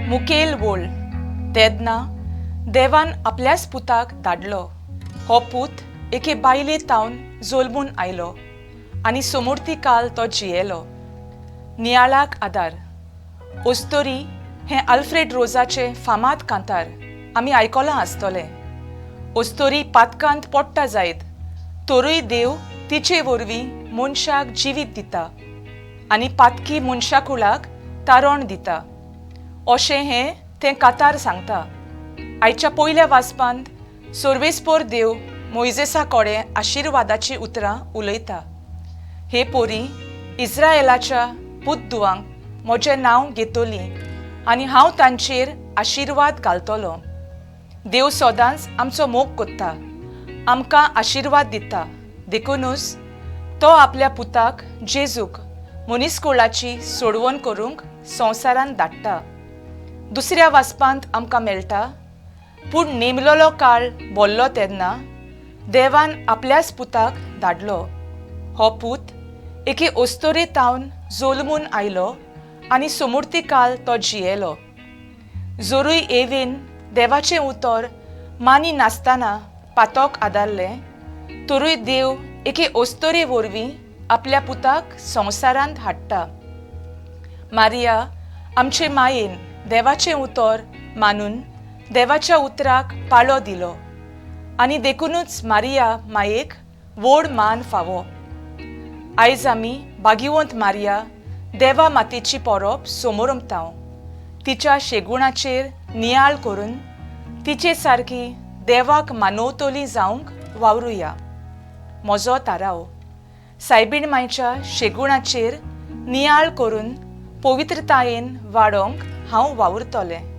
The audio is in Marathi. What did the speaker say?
मुखेल वोळ तेदना देवान आपल्याच पुताक धाडलो. हो पूत एके बायले तावन जोल्मून आयलो आनी समोरती काल तो जियेलो. नियाळाक आदार. ओस्तोरी हें आल्फ्रेड रोजाचे फामाद कांतार आमी आयकलां आसतले. ओस्तोरी पातकांत पडटा जायत तोरूय देव तिचे वरवीं मनशाक जिवीत दिता आनी पातकी मनशा कुळाक तारण दिता अशें हें तें कांतार सांगता. आयच्या पयल्या वाचपांत सर्वेस्पर देव मोइजेसा कडेन आशिर्वादाची उतरां उलयता. हे पोरी, इस्रायेलाच्या पुतधुवांक म्हजें नांव घेतलीं आनी हांव तांचेर आशिर्वाद घालतलों. देव सदांच आमचो मोग करता, आमकां आशिर्वाद दिता. देखूनच तो आपल्या पुताक जेजूक मनीसकुळाची सोडवण करूंक संवसारांत धाडटा. दुसऱ्या वाचपांत आमकां मेळटा, पूण नेमलेलो काळ भरलो तेन्ना देवान आपल्याच पुताक धाडलो. हो पूत एके ओस्तोरे तावन जोल्मून आयलो आनी समोरती काल तो जियेलो. जोरूय एवेन देवाचें उतर मानी नासतना पातोक आदारलें, तोरूय देव एके ओस्तोरे वरवीं आपल्या पुताक संवसारांत हाडटा. मारिया आमचे मायेन देवाचें उतर मानून देवाच्या उतराक पाळो दिलो आनी देखूनच मारिया मायेक व्हड मान फावो. आयज आमी भाग्यवंत मारिया देवा मातेची परब समोरमतांव. तिच्या शेगुणाचेर नियाळ करून तिचे सारकी देवाक मानवतली जावंक वावरुया. म्हजो थाराव. सायबीण मांयच्या शेगुणाचेर नियाळ करून पवित्रतायेन वाडोवंक हांव वावुरतलें.